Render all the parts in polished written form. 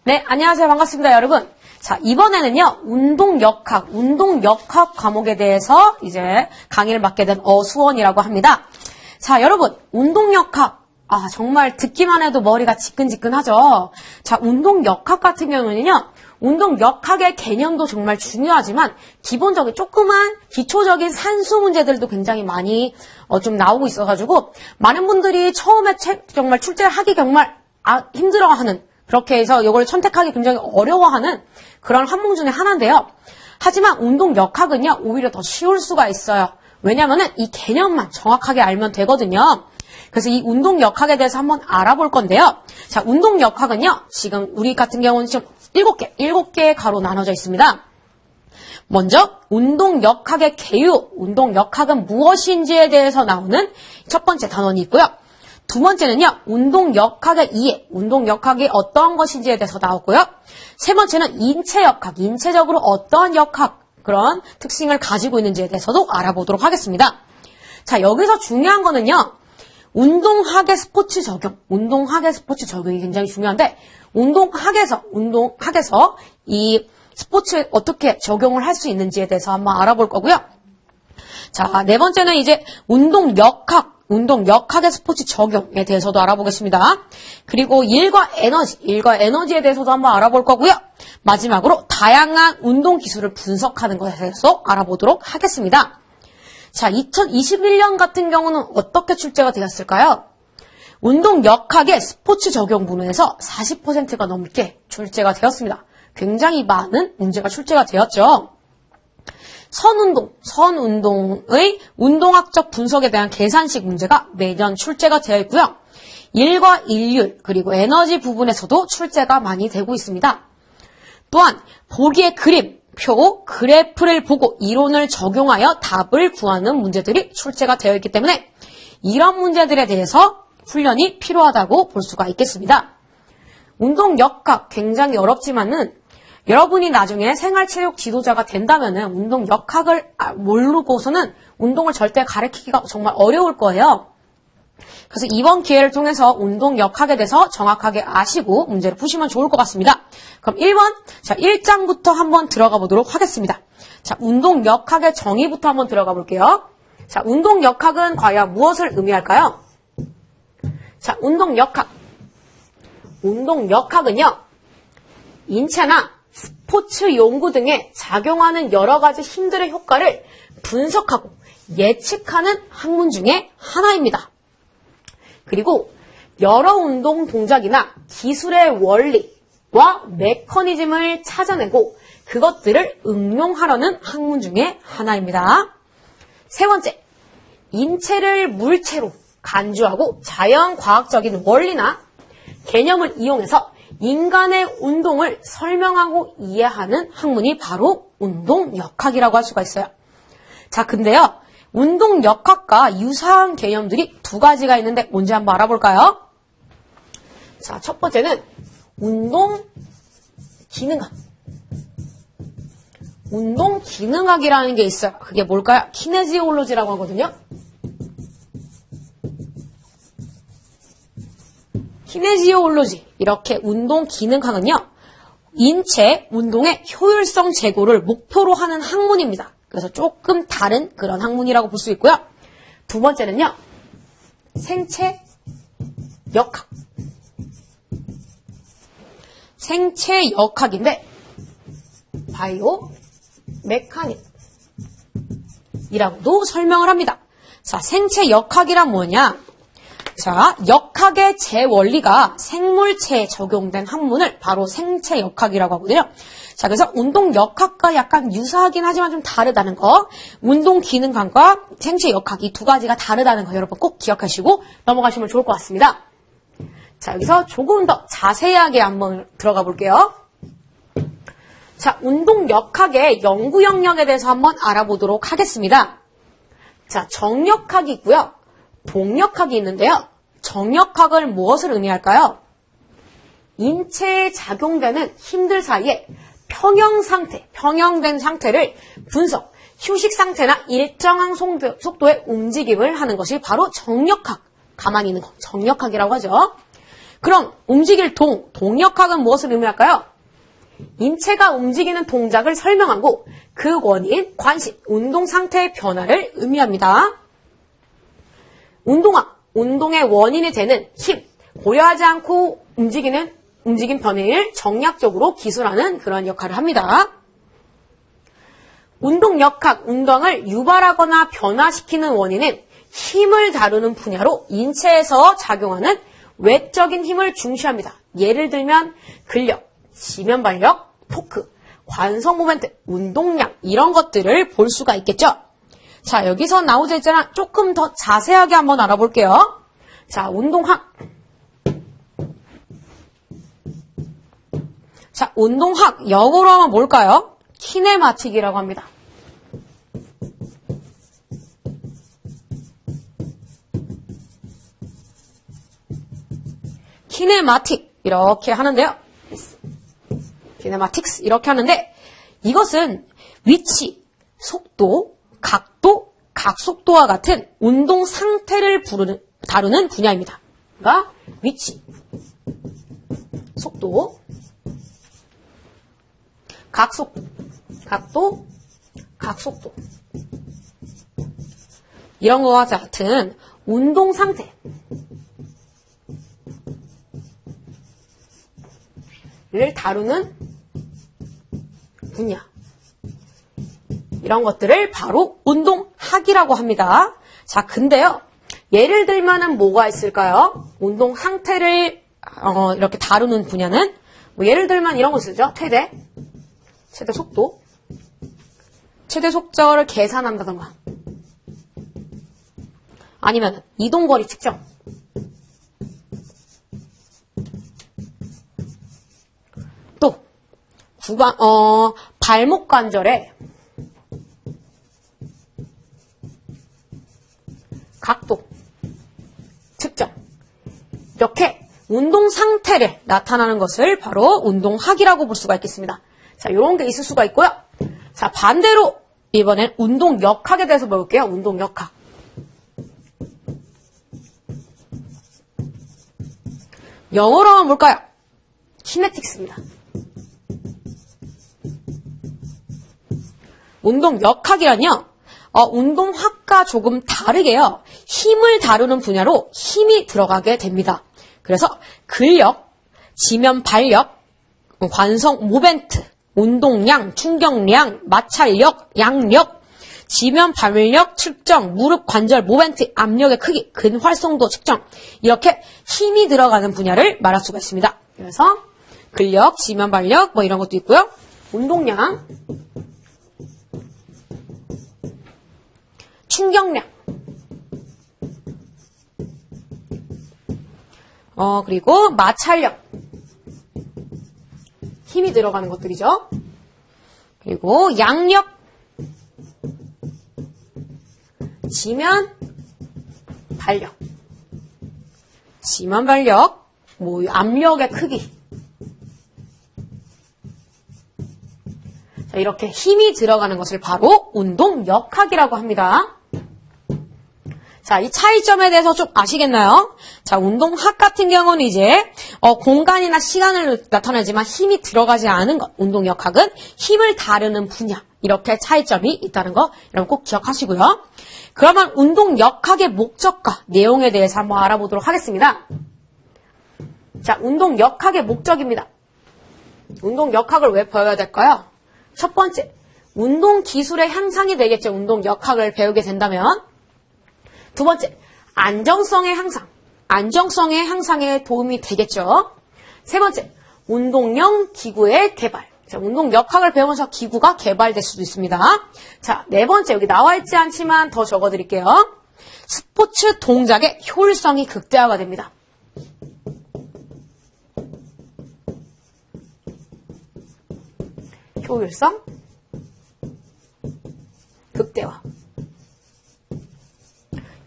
네, 안녕하세요. 반갑습니다, 여러분. 자, 이번에는요, 운동역학 과목에 대해서 이제 강의를 맡게 된 어수원이라고 합니다. 자, 여러분, 운동역학. 정말 듣기만 해도 머리가 지끈지끈하죠. 자, 운동역학 같은 경우는요, 운동역학의 개념도 정말 중요하지만, 기본적인 조그만 기초적인 산수 문제들도 굉장히 많이 좀 나오고 있어가지고, 많은 분들이 처음에 정말 출제를 하기 정말 힘들어하는, 그렇게 해서 이걸 선택하기 굉장히 어려워하는 그런 항목 중에 하나인데요. 하지만 운동역학은요, 오히려 더 쉬울 수가 있어요. 왜냐면은 이 개념만 정확하게 알면 되거든요. 그래서 이 운동역학에 대해서 한번 알아볼 건데요. 자, 운동역학은요, 지금 우리 같은 경우는 지금 7개의 가로 나눠져 있습니다. 먼저 운동역학의 개요, 운동역학은 무엇인지에 대해서 나오는 첫 번째 단원이 있고요. 두 번째는요, 운동역학의 이해, 운동역학이 어떠한 것인지에 대해서 나오고요. 세 번째는 인체역학, 인체적으로 어떠한 역학, 그런 특징을 가지고 있는지에 대해서도 알아보도록 하겠습니다. 자, 여기서 중요한 거는요, 운동학의 스포츠 적용이 굉장히 중요한데, 운동학에서 이 스포츠에 어떻게 적용을 할 수 있는지에 대해서 한번 알아볼 거고요. 자, 네 번째는 이제 운동역학의 스포츠 적용에 대해서도 알아보겠습니다. 그리고 일과 에너지에 대해서도 한번 알아볼 거고요. 마지막으로 다양한 운동 기술을 분석하는 것에 대해서 알아보도록 하겠습니다. 자, 2021년 같은 경우는 어떻게 출제가 되었을까요? 운동역학의 스포츠 적용 부문에서 40%가 넘게 출제가 되었습니다. 굉장히 많은 문제가 출제가 되었죠. 선운동의 운동학적 분석에 대한 계산식 문제가 매년 출제가 되어 있고요. 일과 일률 그리고 에너지 부분에서도 출제가 많이 되고 있습니다. 또한 보기의 그림, 표, 그래프를 보고 이론을 적용하여 답을 구하는 문제들이 출제가 되어 있기 때문에 이런 문제들에 대해서 훈련이 필요하다고 볼 수가 있겠습니다. 운동역학 굉장히 어렵지만은 여러분이 나중에 생활체육 지도자가 된다면은 운동역학을 모르고서는 운동을 절대 가르치기가 정말 어려울 거예요. 그래서 이번 기회를 통해서 운동역학에 대해서 정확하게 아시고 문제를 푸시면 좋을 것 같습니다. 그럼 1번, 자, 1장부터 한번 들어가 보도록 하겠습니다. 자, 운동역학의 정의부터 한번 들어가 볼게요. 자, 운동역학은 과연 무엇을 의미할까요? 자, 운동역학은요, 인체나 스포츠 연구 등에 작용하는 여러 가지 힘들의 효과를 분석하고 예측하는 학문 중에 하나입니다. 그리고 여러 운동 동작이나 기술의 원리와 메커니즘을 찾아내고 그것들을 응용하려는 학문 중에 하나입니다. 세 번째, 인체를 물체로 간주하고 자연과학적인 원리나 개념을 이용해서 인간의 운동을 설명하고 이해하는 학문이 바로 운동역학이라고 할 수가 있어요. 자, 근데요, 운동역학과 유사한 개념들이 두 가지가 있는데 뭔지 한번 알아볼까요? 자, 첫 번째는 운동기능학이라는 게 있어요. 그게 뭘까요? 키네지올로지라고 하거든요. 키네지올로지, 이렇게 운동기능학은요, 인체 운동의 효율성 제고를 목표로 하는 학문입니다. 그래서 조금 다른 그런 학문이라고 볼 수 있고요. 두 번째는요, 생체역학. 생체역학인데, 바이오 메카닉이라고도 설명을 합니다. 자, 생체역학이란 뭐냐? 자, 역학의 제원리가 생물체에 적용된 학문을 바로 생체역학이라고 하거든요. 자, 그래서 운동역학과 약간 유사하긴 하지만 좀 다르다는 거, 운동기능학과 생체역학 이 두 가지가 다르다는 거 여러분 꼭 기억하시고 넘어가시면 좋을 것 같습니다. 자, 여기서 조금 더 자세하게 한번 들어가 볼게요. 자, 운동역학의 연구 영역에 대해서 한번 알아보도록 하겠습니다. 자, 정역학이 있고요. 동역학이 있는데요. 정역학을 무엇을 의미할까요? 인체에 작용되는 힘들 사이에 평형된 상태를 분석, 휴식 상태나 일정한 속도의 움직임을 하는 것이 바로 정역학, 가만히 있는 거, 정역학이라고 하죠. 그럼 움직일 동력학은 무엇을 의미할까요? 인체가 움직이는 동작을 설명하고 그 원인, 관심, 운동 상태의 변화를 의미합니다. 운동학, 운동의 원인이 되는 힘, 고려하지 않고 움직임 변화를 정략적으로 기술하는 그런 역할을 합니다. 운동역학, 운동을 유발하거나 변화시키는 원인은 힘을 다루는 분야로 인체에서 작용하는 외적인 힘을 중시합니다. 예를 들면 근력, 지면 발력, 토크, 관성 모멘트, 운동량 이런 것들을 볼 수가 있겠죠. 자, 여기서 나오자 있잖아. 조금 더 자세하게 한번 알아볼게요. 자, 운동학. 자, 운동학 영어로 하면 뭘까요? 키네마틱이라고 합니다. 키네마틱 이렇게 하는데요. 키네마틱스 이렇게 하는데 이것은 위치, 속도, 각도, 각속도와 같은 운동 상태를 다루는 분야입니다. 그러니까 위치, 속도, 각도, 각속도 이런 거와 같은 운동 상태를 다루는 분야 이런 것들을 바로 운동학이라고 합니다. 자, 근데요. 예를 들면은 뭐가 있을까요? 운동 상태를 이렇게 다루는 분야는 뭐 예를 들면 이런 거 쓰죠. 최대 속도, 최대 속도를 계산한다던가 아니면 이동거리 측정 또 발목 관절의 각도 측정 이렇게 운동 상태를 나타나는 것을 바로 운동학이라고 볼 수가 있겠습니다. 자, 이런 게 있을 수가 있고요. 자, 반대로 이번엔 운동역학에 대해서 볼게요. 운동역학. 영어로 하면 뭘까요? 키네틱스입니다. 운동역학이란요. 운동학과 조금 다르게요. 힘을 다루는 분야로 힘이 들어가게 됩니다. 그래서 근력, 지면 발력, 관성 모멘트, 운동량, 충격량, 마찰력, 양력, 지면 발력 측정, 무릎 관절 모멘트, 압력의 크기, 근활성도 측정 이렇게 힘이 들어가는 분야를 말할 수가 있습니다. 그래서 근력, 지면 발력 뭐 이런 것도 있고요. 운동량, 충격량, 그리고 마찰력, 힘이 들어가는 것들이죠. 그리고 양력, 지면 발력, 뭐 압력의 크기. 자, 이렇게 힘이 들어가는 것을 바로 운동역학이라고 합니다. 자, 이 차이점에 대해서 좀 아시겠나요? 자, 운동학 같은 경우는 이제 공간이나 시간을 나타내지만 힘이 들어가지 않은 것. 운동역학은 힘을 다루는 분야. 이렇게 차이점이 있다는 거 여러분 꼭 기억하시고요. 그러면 운동역학의 목적과 내용에 대해서 한번 알아보도록 하겠습니다. 자, 운동역학의 목적입니다. 운동역학을 왜 배워야 될까요? 첫 번째, 운동기술의 향상이 되겠죠. 운동역학을 배우게 된다면. 두 번째, 안정성의 향상에 도움이 되겠죠. 세 번째, 운동용 기구의 개발. 자, 운동역학을 배우면서 기구가 개발될 수도 있습니다. 자, 네 번째, 여기 나와 있지 않지만 더 적어드릴게요. 스포츠 동작의 효율성이 극대화가 됩니다. 효율성, 극대화.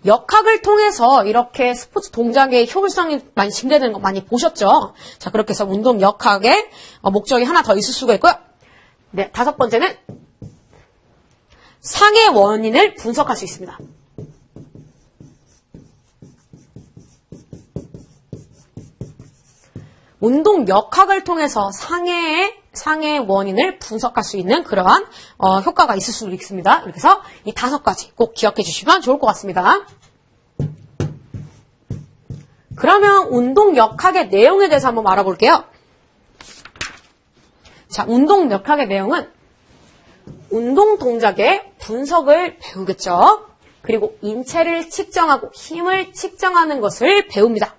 역학을 통해서 이렇게 스포츠 동작의 효율성이 많이 증대되는 거 많이 보셨죠? 자, 그렇게 해서 운동 역학의 목적이 하나 더 있을 수가 있고요. 네, 다섯 번째는 상해 원인을 분석할 수 있습니다. 운동역학을 통해서 상해의 원인을 분석할 수 있는 그러한 효과가 있을 수 있습니다. 이렇게 해서 이 5가지 꼭 기억해 주시면 좋을 것 같습니다. 그러면 운동역학의 내용에 대해서 한번 알아볼게요. 자, 운동역학의 내용은 운동 동작의 분석을 배우겠죠. 그리고 인체를 측정하고 힘을 측정하는 것을 배웁니다.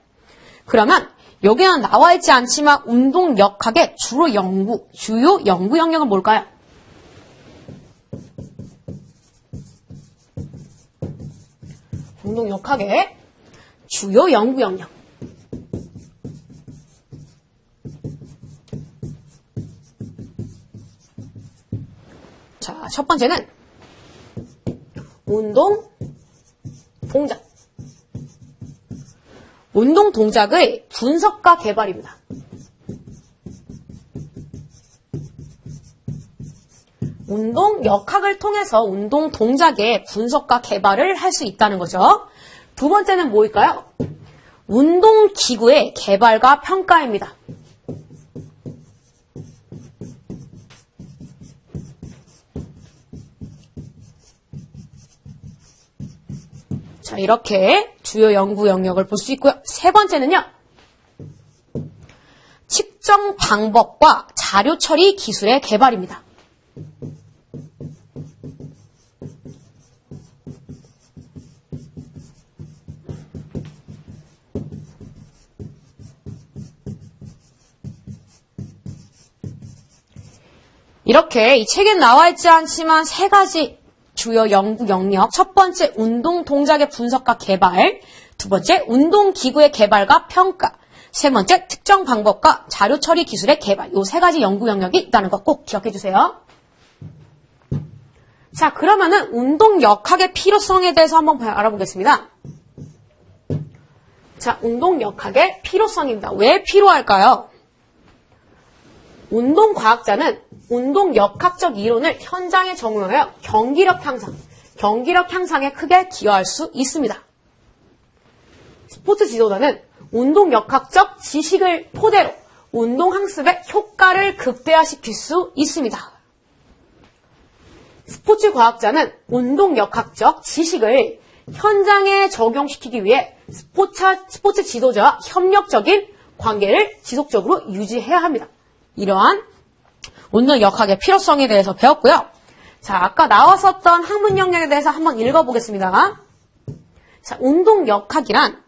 그러면 여기는 나와 있지 않지만 운동역학의 주요 연구 영역은 뭘까요? 운동역학의 주요 연구 영역. 자, 첫 번째는 운동 동작. 운동 동작의 분석과 개발입니다. 운동역학을 통해서 운동 동작의 분석과 개발을 할 수 있다는 거죠. 두 번째는 뭐일까요? 운동기구의 개발과 평가입니다. 자, 이렇게 주요 연구 영역을 볼 수 있고요. 세 번째는요. 측정 방법과 자료 처리 기술의 개발입니다. 이렇게 이 책엔 나와 있지 않지만 3가지 주요 연구 영역. 첫 번째, 운동 동작의 분석과 개발. 두 번째, 운동 기구의 개발과 평가. 세 번째, 특정 방법과 자료 처리 기술의 개발. 이 3가지 연구 영역이 있다는 거 꼭 기억해 주세요. 자, 그러면은 운동역학의 필요성에 대해서 한번 알아보겠습니다. 자, 운동역학의 필요성입니다. 왜 필요할까요? 운동과학자는 운동역학적 이론을 현장에 적용하여 경기력 향상에 크게 기여할 수 있습니다. 스포츠 지도자는 운동역학적 지식을 토대로 운동학습의 효과를 극대화시킬 수 있습니다. 스포츠 과학자는 운동역학적 지식을 현장에 적용시키기 위해 스포츠 지도자와 협력적인 관계를 지속적으로 유지해야 합니다. 이러한 운동역학의 필요성에 대해서 배웠고요. 자, 아까 나왔었던 학문 영역에 대해서 한번 읽어보겠습니다. 자, 운동역학이란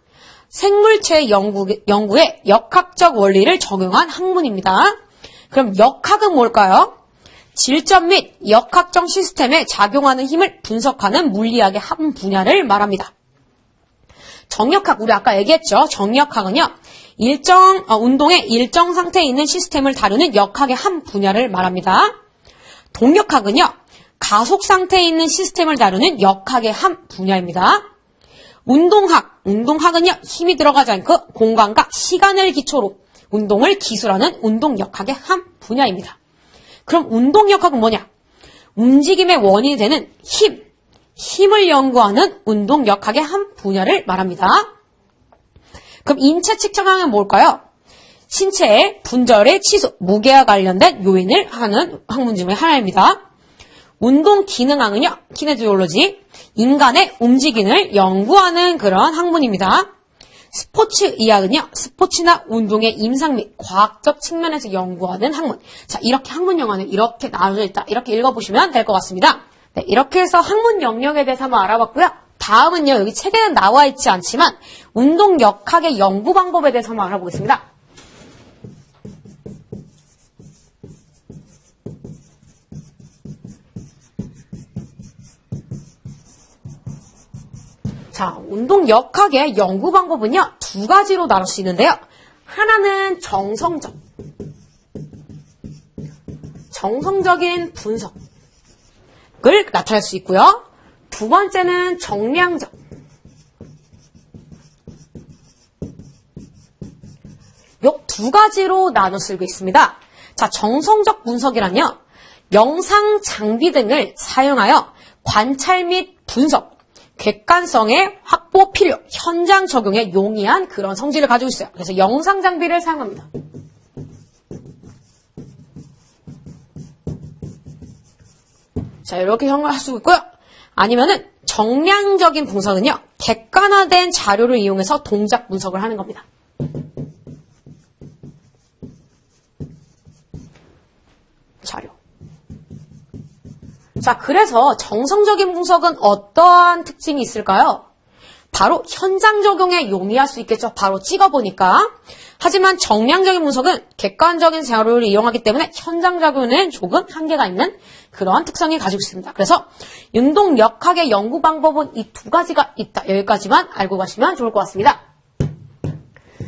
생물체 연구에 역학적 원리를 적용한 학문입니다. 그럼 역학은 뭘까요? 질적 및 역학적 시스템에 작용하는 힘을 분석하는 물리학의 한 분야를 말합니다. 정역학, 우리 아까 얘기했죠. 정역학은요, 운동의 일정 상태에 있는 시스템을 다루는 역학의 한 분야를 말합니다. 동역학은요, 가속 상태에 있는 시스템을 다루는 역학의 한 분야입니다. 운동학은요, 힘이 들어가지 않고 공간과 시간을 기초로 운동을 기술하는 운동역학의 한 분야입니다. 그럼 운동역학은 뭐냐? 움직임의 원인이 되는 힘을 연구하는 운동역학의 한 분야를 말합니다. 그럼 인체 측정학은 뭘까요? 신체의 분절의 치수, 무게와 관련된 요인을 하는 학문 중에 하나입니다. 운동 기능학은요, 키네지올로지, 인간의 움직임을 연구하는 그런 학문입니다. 스포츠 의학은요, 스포츠나 운동의 임상 및 과학적 측면에서 연구하는 학문. 자, 이렇게 학문 영역은 이렇게 나눠져 있다. 이렇게 읽어보시면 될 것 같습니다. 네, 이렇게 해서 학문 영역에 대해서 한번 알아봤고요. 다음은요, 여기 책에는 나와 있지 않지만 운동역학의 연구 방법에 대해서 한번 알아보겠습니다. 자, 운동역학의 연구 방법은요, 2가지로 나눌 수 있는데요. 하나는 정성적인 분석을 나타낼 수 있고요. 두 번째는 정량적. 이 2가지로 나눠 쓰고 있습니다. 자, 정성적 분석이란요, 영상 장비 등을 사용하여 관찰 및 분석, 객관성의 확보 필요, 현장 적용에 용이한 그런 성질을 가지고 있어요. 그래서 영상 장비를 사용합니다. 자, 이렇게 형용할 수 있고요. 아니면은 정량적인 분석은요, 객관화된 자료를 이용해서 동작 분석을 하는 겁니다. 자료. 자, 그래서 정성적인 분석은 어떠한 특징이 있을까요? 바로 현장 적용에 용이할 수 있겠죠. 바로 찍어보니까. 하지만 정량적인 분석은 객관적인 자료를 이용하기 때문에 현장 적용에는 조금 한계가 있는 그러한 특성이 가지고 있습니다. 그래서 운동 역학의 연구 방법은 이 두 가지가 있다. 여기까지만 알고 가시면 좋을 것 같습니다.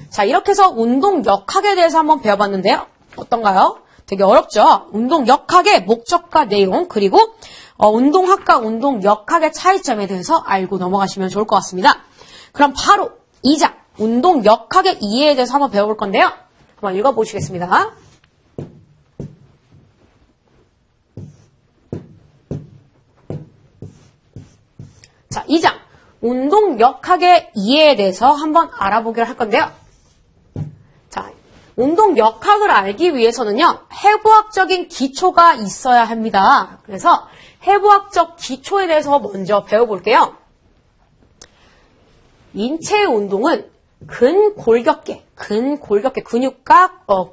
자, 이렇게 해서 운동 역학에 대해서 한번 배워봤는데요. 어떤가요? 되게 어렵죠? 운동 역학의 목적과 내용, 그리고 운동학과 운동 역학의 차이점에 대해서 알고 넘어가시면 좋을 것 같습니다. 그럼 바로 2장 운동 역학의 이해에 대해서 한번 배워볼 건데요. 한번 읽어보시겠습니다. 자, 2장 운동 역학의 이해에 대해서 한번 알아보기로 할 건데요. 자, 운동 역학을 알기 위해서는요, 해부학적인 기초가 있어야 합니다. 그래서 해부학적 기초에 대해서 먼저 배워볼게요. 인체 운동은 근골격계, 근골격계,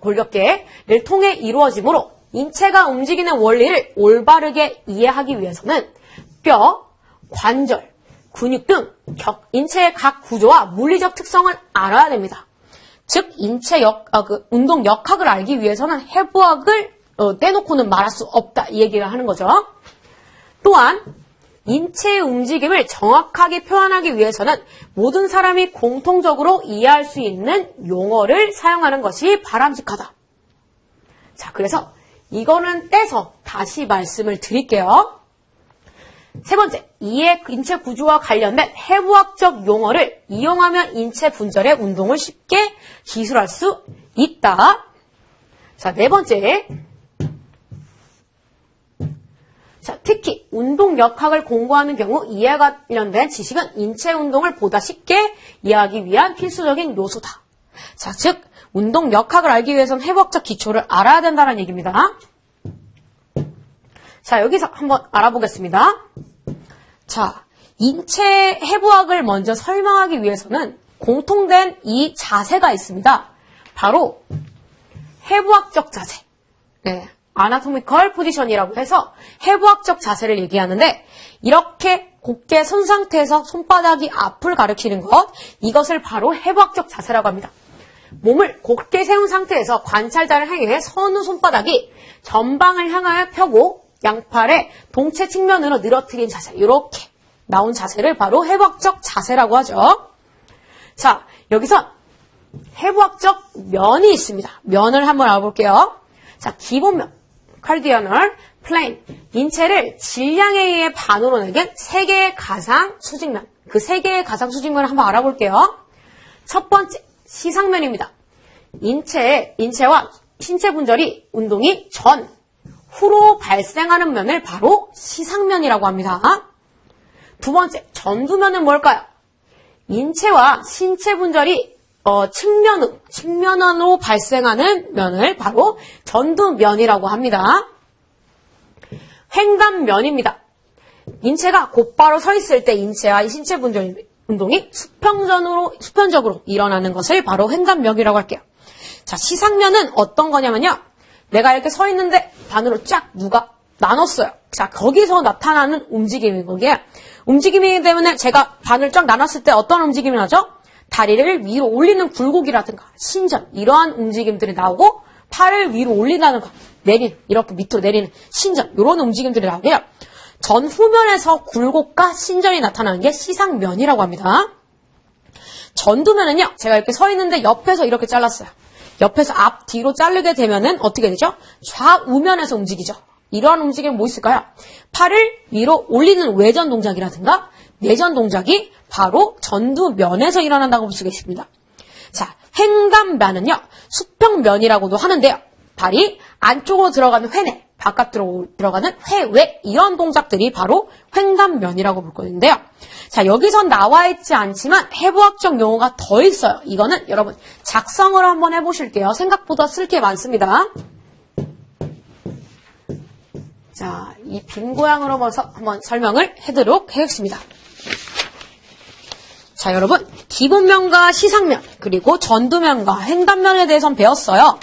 골격계를 통해 이루어지므로 인체가 움직이는 원리를 올바르게 이해하기 위해서는 뼈, 관절, 근육 등 인체의 각 구조와 물리적 특성을 알아야 됩니다. 즉, 운동 역학을 알기 위해서는 해부학을 떼놓고는 말할 수 없다. 이 얘기를 하는 거죠. 또한 인체의 움직임을 정확하게 표현하기 위해서는 모든 사람이 공통적으로 이해할 수 있는 용어를 사용하는 것이 바람직하다. 자, 그래서 이거는 떼서 다시 말씀을 드릴게요. 세 번째, 인체 구조와 관련된 해부학적 용어를 이용하면 인체 분절의 운동을 쉽게 기술할 수 있다. 자, 네 번째, 자, 특히 운동 역학을 공부하는 경우 이해와 관련된 지식은 인체 운동을 보다 쉽게 이해하기 위한 필수적인 요소다. 자, 즉 운동 역학을 알기 위해서는 해부학적 기초를 알아야 된다는 얘기입니다. 자, 여기서 한번 알아보겠습니다. 자, 인체 해부학을 먼저 설명하기 위해서는 공통된 이 자세가 있습니다. 바로 해부학적 자세. 네. 아나토미컬 포지션이라고 해서 해부학적 자세를 얘기하는데, 이렇게 곧게 선 상태에서 손바닥이 앞을 가리키는 것, 이것을 바로 해부학적 자세라고 합니다. 몸을 곧게 세운 상태에서 관찰자를 향해 선후 손바닥이 전방을 향하여 펴고 양팔의 동체 측면으로 늘어뜨린 자세, 이렇게 나온 자세를 바로 해부학적 자세라고 하죠. 자, 여기서 해부학적 면이 있습니다. 면을 한번 알아볼게요. 자, 기본면. 카디아널, 플레인, 인체를 질량에 의해 반으로 나뉜 세 개의 가상 수직면. 그 세 개의 가상 수직면을 한번 알아볼게요. 첫 번째, 시상면입니다. 인체와 신체 분절이 운동이 전, 후로 발생하는 면을 바로 시상면이라고 합니다. 두 번째, 전두면은 뭘까요? 인체와 신체 분절이 측면으로 발생하는 면을 바로 전두면이라고 합니다. 횡단면입니다. 인체가 곧바로 서 있을 때 인체와 신체 분절 운동이 수평적으로 일어나는 것을 바로 횡단면이라고 할게요. 자, 시상면은 어떤 거냐면요. 내가 이렇게 서 있는데 반으로 쫙 누가 나눴어요. 자, 거기서 나타나는 움직임인 거기에, 움직임이기 때문에 제가 반을 쫙 나눴을 때 어떤 움직임이 나죠? 다리를 위로 올리는 굴곡이라든가 신전, 이러한 움직임들이 나오고, 팔을 위로 올린다든가 이렇게 밑으로 내리는 신전, 이런 움직임들이 나오고요. 전후면에서 굴곡과 신전이 나타나는 게 시상면이라고 합니다. 전두면은요, 제가 이렇게 서 있는데 옆에서 이렇게 잘랐어요. 옆에서 앞, 뒤로 자르게 되면은 어떻게 되죠? 좌우면에서 움직이죠. 이러한 움직임은 뭐 있을까요? 팔을 위로 올리는 외전 동작이라든가 내전 동작이 바로 전두면에서 일어난다고 볼 수가 있습니다. 자, 횡단면은요, 수평면이라고도 하는데요. 발이 안쪽으로 들어가는 회내, 바깥으로 들어가는 회외, 이런 동작들이 바로 횡단면이라고 볼 건데요. 자, 여기선 나와 있지 않지만 해부학적 용어가 더 있어요. 이거는 여러분 작성을 한번 해보실게요. 생각보다 쓸 게 많습니다. 자, 이 빈 고양으로 한번 설명을 해드리도록 하겠습니다. 자, 여러분, 기본면과 시상면, 그리고 전두면과 횡단면에 대해서 배웠어요.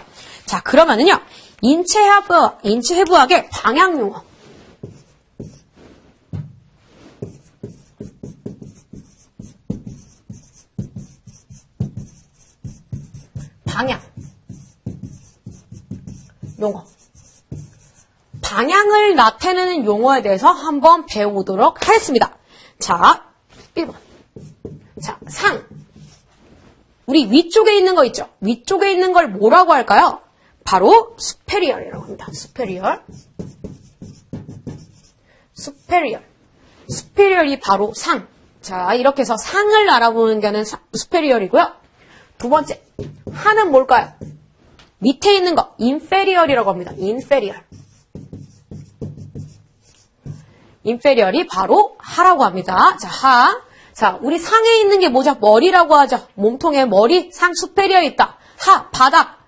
자, 그러면은요, 인체해부학의 방향용어. 방향. 용어. 방향을 나타내는 용어에 대해서 한번 배워보도록 하겠습니다. 자, 1번. 자, 상. 우리 위쪽에 있는 거 있죠? 위쪽에 있는 걸 뭐라고 할까요? 바로 superior이라고 합니다. superior. superior이 바로 상. 자, 이렇게 해서 상을 알아보는 게는 superior이고요. 두 번째, 하는 뭘까요? 밑에 있는 거 inferior이라고 합니다. inferior이 바로 하라고 합니다. 자, 하. 자, 우리 상에 있는 게 뭐죠? 머리라고 하죠. 몸통에 머리, 상 superior에 있다. 하, 바닥.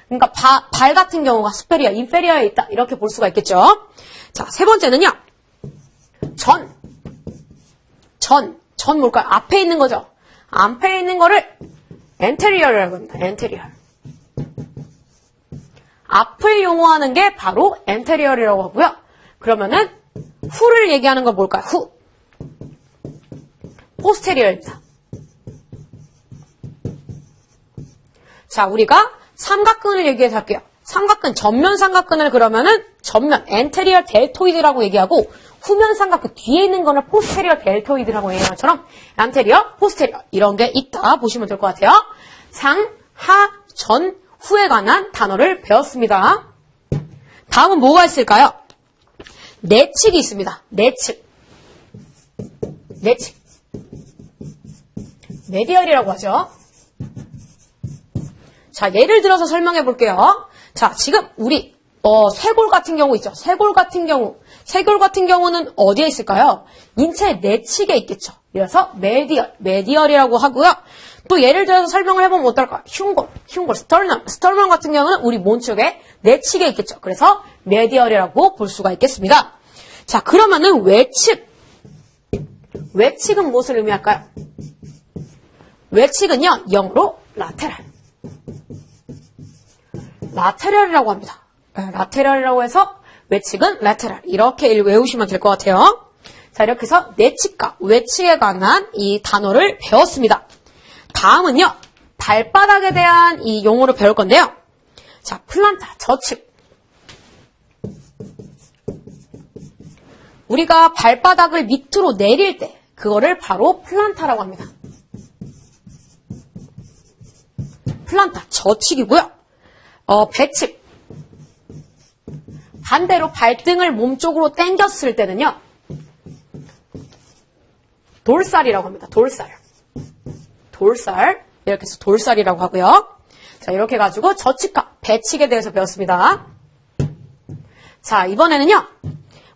그러니까 발 같은 경우가 superior, inferior에 있다. 이렇게 볼 수가 있겠죠. 자, 세 번째는요. 전 뭘까요? 앞에 있는 거죠. 앞에 있는 거를 anterior이라고 합니다. anterior. 앞을 용어하는 게 바로 anterior이라고 하고요. 그러면은 후를 얘기하는 건 뭘까요? 후. posterior입니다. 자, 우리가 삼각근을 얘기해서 할게요. 삼각근, 전면 삼각근을 그러면은 전면, anterior deltoid라고 얘기하고 후면 삼각근 뒤에 있는 거는 posterior deltoid라고 얘기하는 것처럼 anterior, posterior 이런 게 있다 보시면 될 것 같아요. 상, 하, 전, 후에 관한 단어를 배웠습니다. 다음은 뭐가 있을까요? 내측이 있습니다. 내측. 메디얼이라고 하죠. 자, 예를 들어서 설명해 볼게요. 자, 지금 우리 쇄골 같은 경우 있죠. 쇄골 같은 경우는 어디에 있을까요? 인체 내측에 있겠죠. 그래서 메디얼이라고 하고요. 또 예를 들어서 설명을 해보면 어떨까요? 흉골, 스털넘 같은 경우는 우리 몸쪽에 내측에 있겠죠. 그래서 메디얼이라고 볼 수가 있겠습니다. 자, 그러면은 외측은 무엇을 의미할까요? 외측은요, 영어로 라테럴이라고 합니다. 라테럴이라고 해서 외측은 라테럴. 이렇게 외우시면 될 것 같아요. 자, 이렇게 해서 내측과 외측에 관한 이 단어를 배웠습니다. 다음은요, 발바닥에 대한 이 용어를 배울 건데요. 자, 플란타, 저측. 우리가 발바닥을 밑으로 내릴 때, 그거를 바로 플란타라고 합니다. 플란타, 저측이고요. 배측. 반대로 발등을 몸쪽으로 당겼을 때는요. 돌살이라고 합니다. 돌살. 이렇게 해서 돌살이라고 하고요. 자, 이렇게 해가지고 저측과 배측에 대해서 배웠습니다. 자, 이번에는요.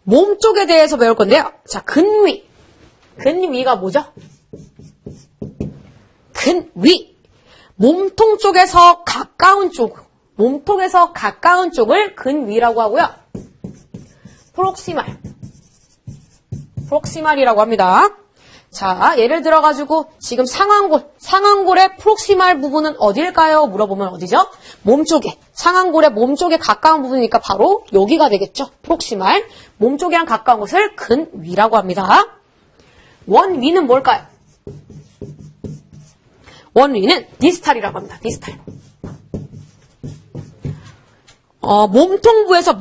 몸쪽에 대해서 배울 건데요. 자, 근위. 근위가 뭐죠? 근위. 몸통 쪽에서 가까운 쪽을 근위라고 하고요. 프록시말이라고 합니다. 자, 예를 들어가지고 지금 상완골의 프록시말 부분은 어딜까요? 물어보면 어디죠? 몸쪽에. 상완골의 몸쪽에 가까운 부분이니까 바로 여기가 되겠죠. 프록시말. 몸쪽이랑 가까운 곳을 근위라고 합니다. 원위는 뭘까요? 원위는 디스탈이라고 합니다. 디스탈. 몸통부에서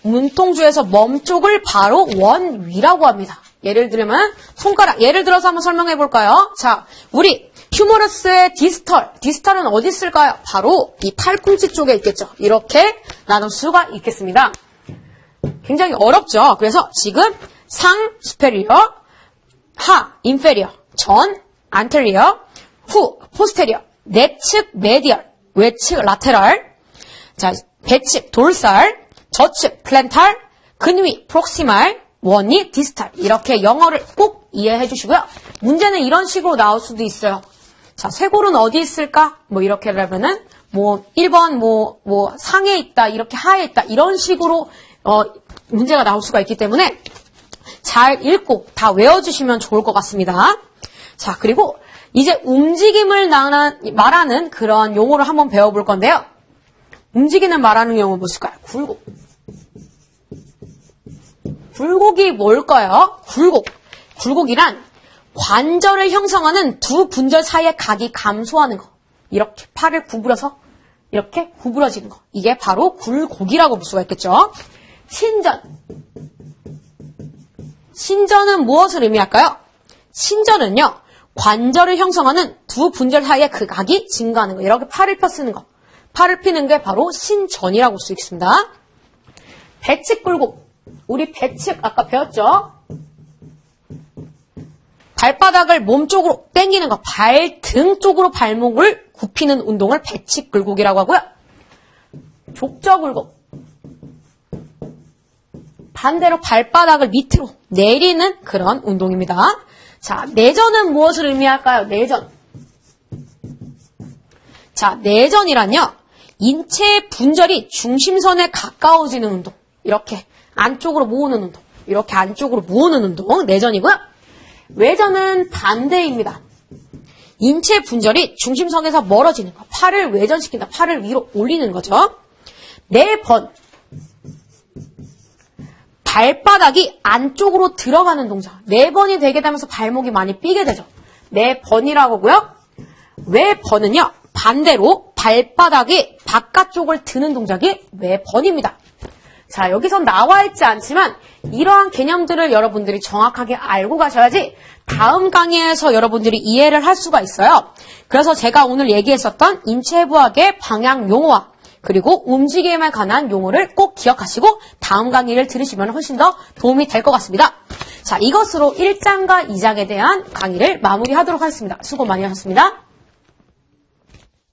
몸통주에서 몸쪽을 바로 원위라고 합니다. 예를 들면 손가락. 예를 들어서 한번 설명해 볼까요? 자, 우리 휴머러스의 디스탈은 어디 있을까요? 바로 이 팔꿈치 쪽에 있겠죠. 이렇게 나눌 수가 있겠습니다. 굉장히 어렵죠. 그래서 지금 상, superior, 하, inferior, 전, anterior, 후, posterior, 내측, medial, 외측, lateral, 자, 배측, 돌살, 저측, plantar, 근위, proximal, 원위, distal. 이렇게 영어를 꼭 이해해 주시고요. 문제는 이런 식으로 나올 수도 있어요. 자, 쇄골은 어디 있을까? 뭐 이렇게 하면은 1번 상에 있다, 이렇게 하에 있다, 이런 식으로 문제가 나올 수가 있기 때문에 잘 읽고 다 외워주시면 좋을 것 같습니다. 자, 그리고 이제 움직임을 말하는 그런 용어를 한번 배워볼 건데요. 움직이는 말하는 용어 무엇일까요? 굴곡. 굴곡이 뭘까요? 굴곡. 굴곡이란 관절을 형성하는 두 분절 사이의 각이 감소하는 거. 이렇게 팔을 구부려서 이렇게 구부러지는 거. 이게 바로 굴곡이라고 볼 수가 있겠죠. 신전. 신전은 무엇을 의미할까요? 신전은요, 관절을 형성하는 두 분절 사이의 그 각이 증가하는 거. 이렇게 팔을 펴 쓰는 거. 팔을 피는 게 바로 신전이라고 볼 수 있습니다. 배측 굴곡. 우리 배측 아까 배웠죠? 발바닥을 몸 쪽으로 당기는 거. 발등 쪽으로 발목을 굽히는 운동을 배측 굴곡이라고 하고요. 족저 굴곡. 반대로 발바닥을 밑으로 내리는 그런 운동입니다. 자, 내전은 무엇을 의미할까요? 내전. 자, 내전이란요, 인체의 분절이 중심선에 가까워지는 운동. 이렇게 안쪽으로 모으는 운동. 이렇게 안쪽으로 모으는 운동. 내전이고요. 외전은 반대입니다. 인체 분절이 중심선에서 멀어지는 거. 팔을 외전시킨다. 팔을 위로 올리는 거죠. 내번. 발바닥이 안쪽으로 들어가는 동작. 4번이 되게 되면서 발목이 많이 삐게 되죠. 4번이라고 하고요. 외번은요, 반대로 발바닥이 바깥쪽을 드는 동작이 외번입니다. 자, 여기선 나와 있지 않지만 이러한 개념들을 여러분들이 정확하게 알고 가셔야지 다음 강의에서 여러분들이 이해를 할 수가 있어요. 그래서 제가 오늘 얘기했었던 인체부학의 방향 용어와 그리고 움직임에 관한 용어를 꼭 기억하시고 다음 강의를 들으시면 훨씬 더 도움이 될 것 같습니다. 자, 이것으로 1장과 2장에 대한 강의를 마무리하도록 하겠습니다. 수고 많이 하셨습니다.